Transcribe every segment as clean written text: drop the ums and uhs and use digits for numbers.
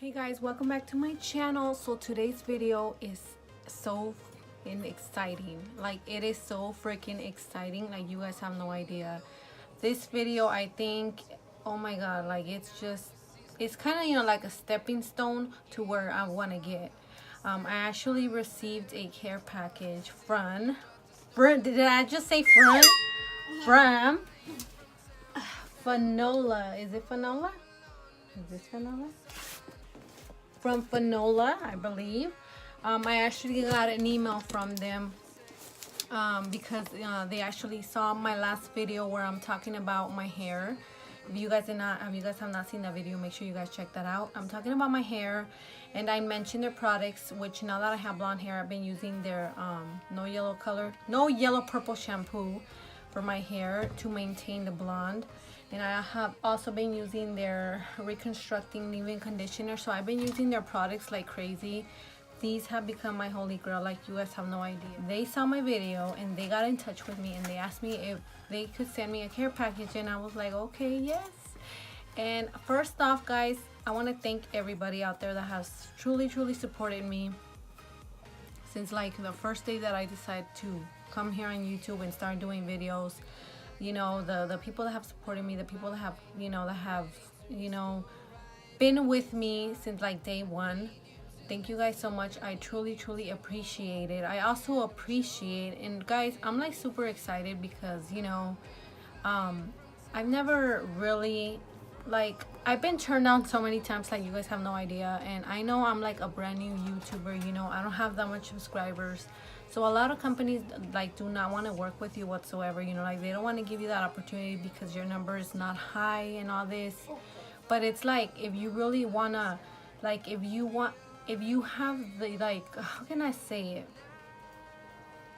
Hey guys, welcome back to my channel. So today's video is so exciting. Like, it is so freaking exciting. Like, you guys have no idea. This video, I think, oh my god, like, it's kind of, you know, like a stepping stone to where I want to get. I actually received a care package from did I just say from Fanola. Is it Fanola? Is this Fanola? From Fanola, I believe. I actually got an email from them because they actually saw my last video where I'm talking about my hair. If you guys have not seen that video, make sure you guys check that out. I'm talking about my hair, and I mentioned their products, which now that I have blonde hair, I've been using their no yellow purple shampoo for my hair to maintain the blonde. And I have also been using their reconstructing leave-in conditioner. So I've been using their products like crazy. These have become my holy grail, like you guys have no idea. They saw my video and they got in touch with me and they asked me if they could send me a care package, and I was like, okay, yes. And first off, guys, I want to thank everybody out there that has truly supported me since like the first day that I decided to come here on YouTube and start doing videos. You know, the people that have supported me, the people that have been with me since like day one. Thank you guys so much. I truly appreciate it. I also appreciate, and guys, I'm like super excited because, you know, I've never really, like, I've been turned down so many times, like you guys have no idea. And I know I'm like a brand new YouTuber, you know, I don't have that much subscribers. So a lot of companies like do not want to work with you whatsoever, you know, like they don't want to give you that opportunity because your number is not high and all this. But it's like, if you really wanna, like, if you have the, like, how can I say it?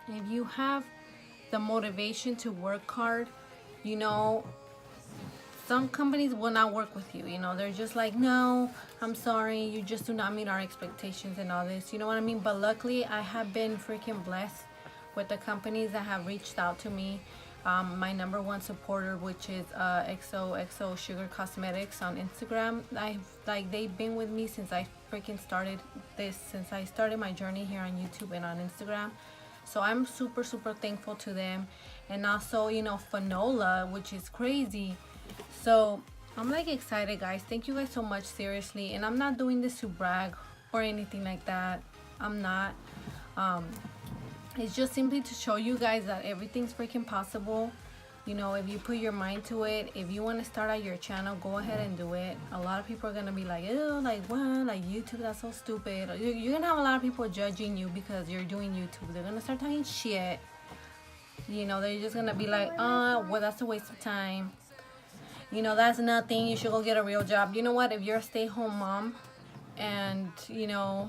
If you have the motivation to work hard, you know, some companies will not work with you, you know, they're just like, no, I'm sorry, you just do not meet our expectations and all this, you know what I mean? But luckily, I have been freaking blessed with the companies that have reached out to me. My number one supporter, which is XOXO Sugar Cosmetics on Instagram. They've been with me since I freaking started this, since I started my journey here on YouTube and on Instagram. So I'm super thankful to them. And also, you know, Fanola, which is crazy. So I'm like excited, guys. Thank you guys so much, seriously. And I'm not doing this to brag or anything like that. I'm not. It's just simply to show you guys that everything's freaking possible. You know, if you put your mind to it, if you want to start out your channel, go ahead and do it. A lot of people are gonna be like, ew, like what, like YouTube, that's so stupid. You're gonna have a lot of people judging you because you're doing YouTube. They're gonna start talking shit. You know, they're just gonna be like, well, that's a waste of time. You know, that's nothing, you should go get a real job. You know what, if you're a stay-home mom and, you know,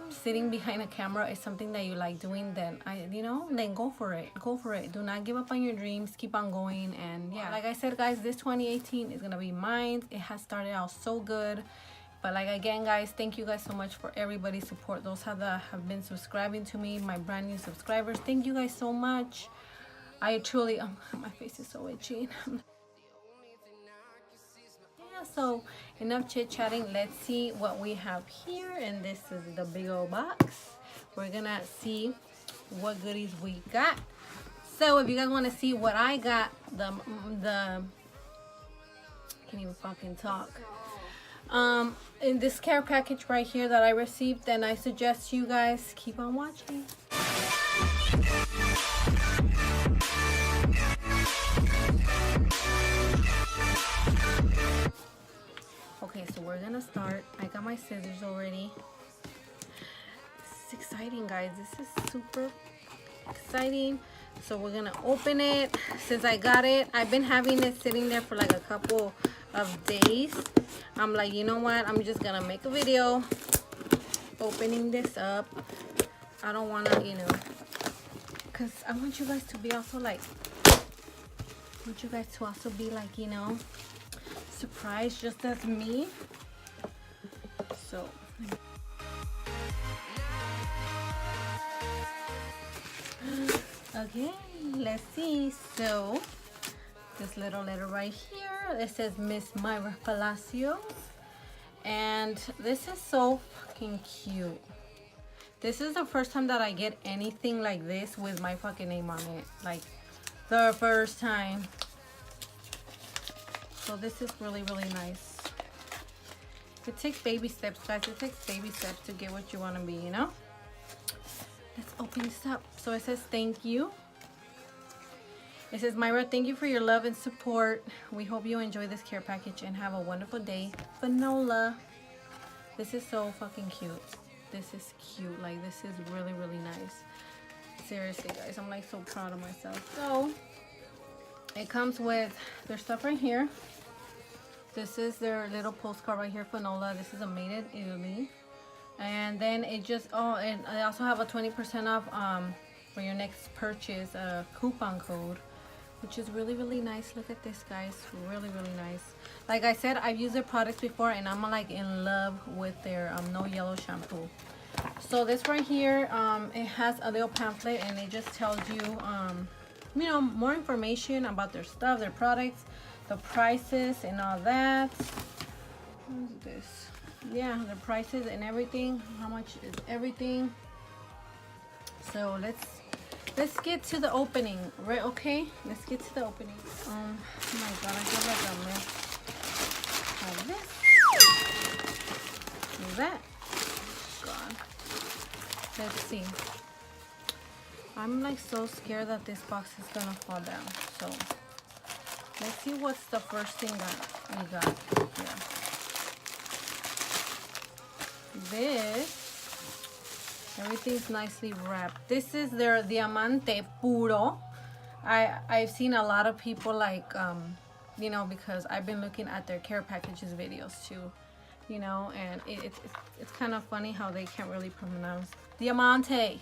sitting behind a camera is something that you like doing, then then go for it. Do not give up on your dreams, keep on going. And yeah, like I said, guys, this 2018 is gonna be mine. It has started out so good. But like, again, guys, thank you guys so much for everybody's support. Those that have been subscribing to me, my brand new subscribers, thank you guys so much. I truly, my face is so itchy. So enough chit-chatting, let's see what we have here. And this is the big old box. We're gonna see what goodies we got. So if you guys want to see what I got, the can't even fucking talk, in this care package right here that I received, then I suggest you guys keep on watching. Okay, so we're gonna start. I got my scissors already. This is exciting, guys. This is super exciting. So we're gonna open it. Since I got it, I've been having it sitting there for like a couple of days. I'm like, you know what, I'm just gonna make a video opening this up. I don't wanna, you know, because I want you guys to be also like, you know, surprised just as me. So okay, let's see. So this little letter right here, it says Miss Myra Palacio, And this is so fucking cute. This is the first time that I get anything like this with my fucking name on it. Like, the first time. So this is really, really nice. It takes baby steps, guys. It takes baby steps to get what you want to be, you know? Let's open this up. So it says thank you. It says, Myra, thank you for your love and support. We hope you enjoy this care package and have a wonderful day. Fanola. This is so fucking cute. This is cute. Like, this is really, really nice. Seriously, guys. I'm like so proud of myself. So, it comes with their stuff right here. This is their little postcard right here, Fanola. This is a made in Italy. And then it just, oh, and I also have a 20% off for your next purchase, a coupon code, which is really, really nice. Look at this, guys. Really, really nice. Like I said, I've used their products before, and I'm like in love with their no yellow shampoo. So this right here, it has a little pamphlet, and it just tells you, you know, more information about their stuff, their products, the prices, and all that. What is this? Yeah, the prices and everything. How much is everything? So let's get to the opening, right? Okay, let's get to the opening. Oh my god, I feel like a mess. Like this. Is that? God. Let's see. I'm like so scared that this box is gonna fall down. So let's see what's the first thing that we got here. This, everything's nicely wrapped. This is their Diamante Puro. I've seen a lot of people like, you know, because I've been looking at their care packages videos too, you know, and it's kind of funny how they can't really pronounce Diamante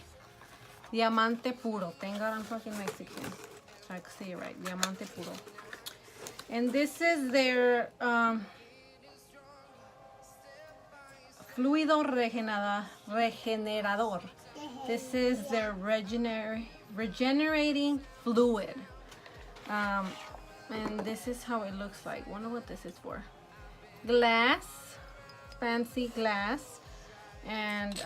Puro. Thank God I'm fucking Mexican, so I can say it right. Diamante Puro. And this is their Fluido Regenerador. This is their regenerating fluid. And this is how it looks like. Wonder what this is for. Glass. Fancy glass. And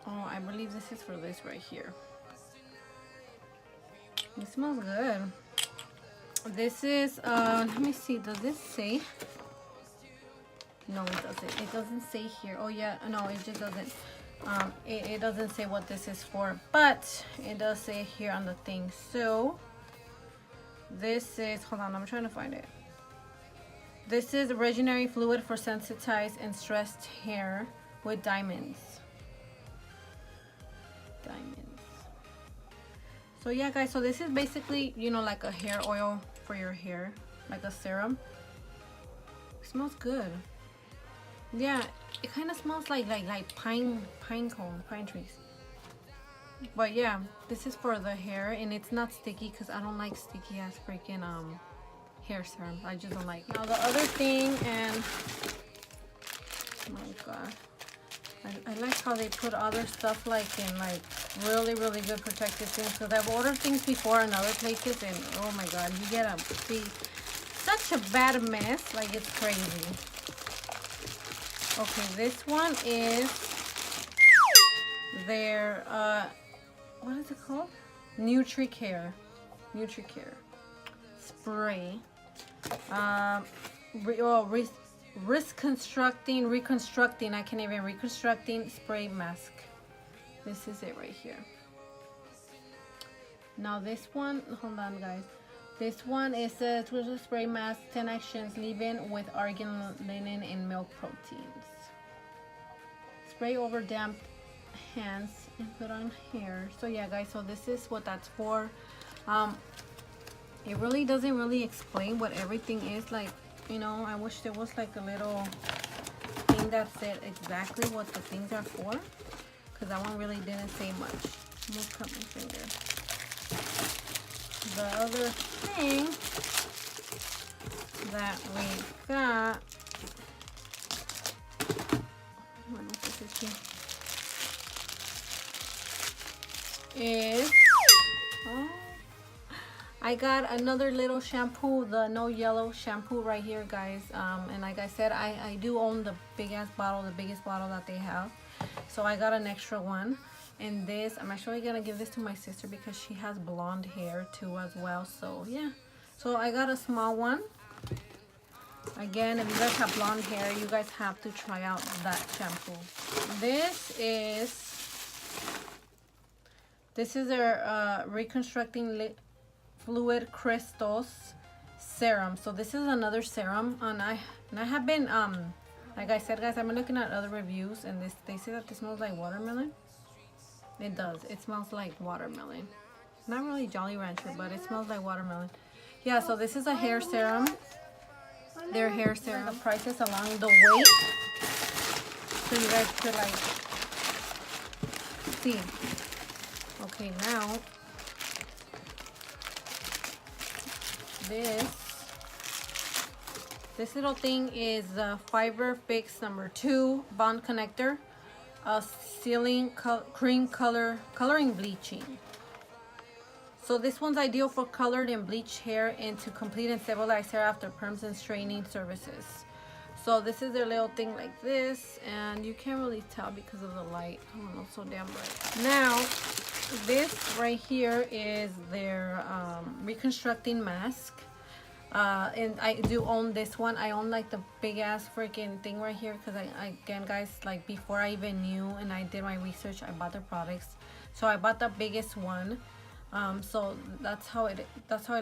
oh, I believe this is for this right here. It smells good. This is let me see, does this say? No, it doesn't. It doesn't say here. Oh yeah, no, it just doesn't. It doesn't say what this is for, but it does say here on the thing. So this is, hold on, I'm trying to find it. This is regenerating fluid for sensitized and stressed hair with diamonds. So yeah, guys, so this is basically, you know, like a hair oil for your hair, like a serum. It smells good. Yeah, it kind of smells like pine trees. But yeah, this is for the hair, and it's not sticky because I don't like sticky ass freaking hair serum. I just don't like it. Now the other thing, and oh my god, I like how they put other stuff like in like really good protective things, because I've ordered things before in other places, and oh my god, you get a see such a bad mess, like it's crazy. Okay, this one is their what is it called? NutriCare spray. Reconstructing, I can't even, reconstructing spray mask. This is it right here. Now this one, hold on guys. This one is a twizzler spray mask, 10 actions, leave-in with argan, linen, and milk proteins. Spray over damp hands and put on hair. So yeah guys, so this is what that's for. It really doesn't really explain what everything is, like, you know, I wish there was like a little thing that said exactly what the things are for, because that one really didn't say much. I'm gonna cut my finger. The other thing that we got, is, oh, I I got another little shampoo, the no yellow shampoo right here, guys. And like I said, I do own the big ass bottle, the biggest bottle that they have. So I got an extra one. And this, I'm actually gonna give this to my sister because she has blonde hair too as well. So yeah, so I got a small one. Again, if you guys have blonde hair, you guys have to try out that shampoo. This is their reconstructing fluid crystals serum. So this is another serum, and I have been like I said, guys, I've been looking at other reviews, and they say that this smells like watermelon. It does. It smells like watermelon. Not really Jolly Rancher, but it smells like watermelon. Yeah, so this is a hair serum. Their hair serum. The prices along the way, so you guys could like see. Okay, now this little thing is the Fiber Fix number 2 bond connector, sealing cream coloring bleaching. So this one's ideal for colored and bleached hair and to complete and stabilize hair after perms and straightening services. So this is their little thing like this, and you can't really tell because of the light. I don't know, so damn bright. Now this right here is their reconstructing mask. And I do own this one. I own like the big ass freaking thing right here because again, guys, like before I even knew and I did my research, I bought the products. So I bought the biggest one. So that's how it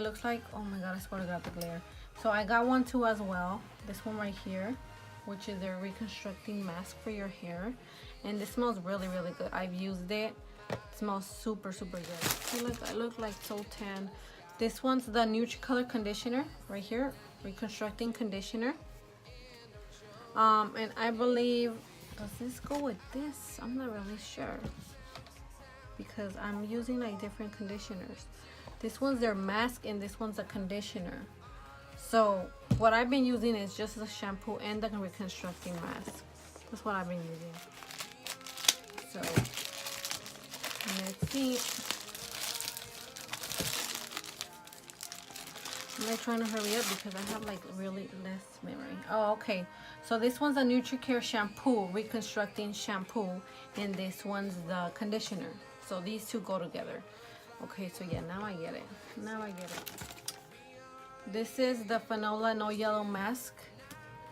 looks like. Oh my god, I swear to god, the glare. So I got one too as well, this one right here, which is their reconstructing mask for your hair, and this smells really good. I've used it. It smells super good. I look like so tan. This one's the Nutri-Color conditioner right here, reconstructing conditioner. And I believe, does this go with this? I'm not really sure because I'm using like different conditioners. This one's their mask and this one's a conditioner. So what I've been using is just the shampoo and the reconstructing mask. That's what I've been using. So let's see. I'm like trying to hurry up because I have like really less memory. Oh, okay. So this one's a NutriCare shampoo, reconstructing shampoo, and this one's the conditioner. So these two go together. Okay, so yeah, now I get it. This is the Fanola No Yellow Mask,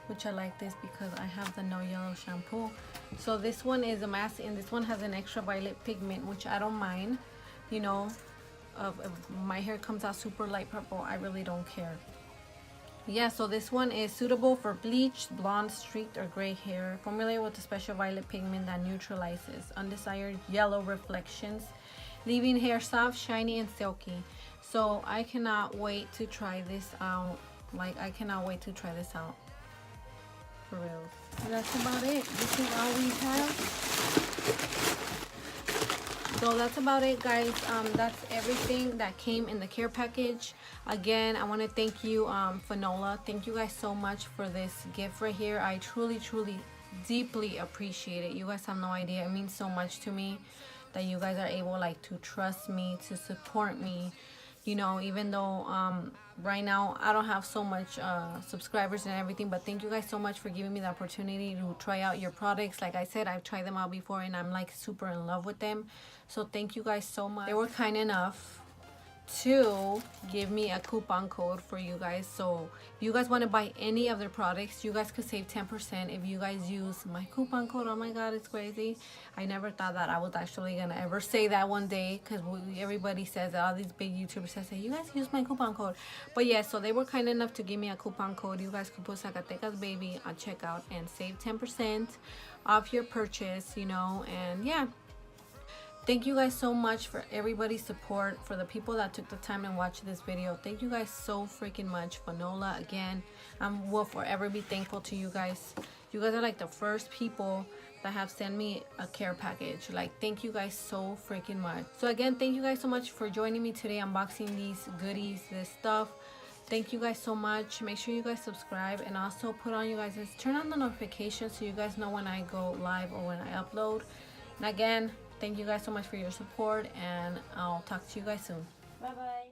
which I like this because I have the No Yellow shampoo. So this one is a mask, and this one has an extra violet pigment, which I don't mind. You know, if my hair comes out super light purple, I really don't care. Yeah, so this one is suitable for bleached, blonde, streaked, or gray hair. Formulated with a special violet pigment that neutralizes undesired yellow reflections, leaving hair soft, shiny, and silky. So I cannot wait to try this out. Like, I cannot wait to try this out. For real. So that's about it. This is all we have. So that's about it, guys. That's everything that came in the care package. Again, I want to thank you, Fanola. Thank you guys so much for this gift right here. I truly deeply appreciate it. You guys have no idea. It means so much to me that you guys are able like to trust me, to support me, you know, even though right now I don't have so much subscribers and everything. But thank you guys so much for giving me the opportunity to try out your products. Like I said, I've tried them out before and I'm like super in love with them. So thank you guys so much. They were kind enough to give me a coupon code for you guys. So if you guys want to buy any of their products, you guys could save 10% if you guys use my coupon code. Oh my god, it's crazy. I never thought that I was actually gonna ever say that one day, because everybody says that, all these big YouTubers say you guys use my coupon code. But yeah, so they were kind enough to give me a coupon code. You guys could put Zacatecasbaby on checkout and save 10% off your purchase, you know. And yeah, thank you guys so much for everybody's support, for the people that took the time and watched this video. Thank you guys so freaking much. Fanola, again, I will forever be thankful to you guys. You guys are like the first people that have sent me a care package. Like, thank you guys so freaking much. So again, thank you guys so much for joining me today, unboxing these goodies, this stuff. Thank you guys so much. Make sure you guys subscribe, and also put on you guys, turn on the notifications so you guys know when I go live or when I upload. And again, thank you guys so much for your support, and I'll talk to you guys soon. Bye bye.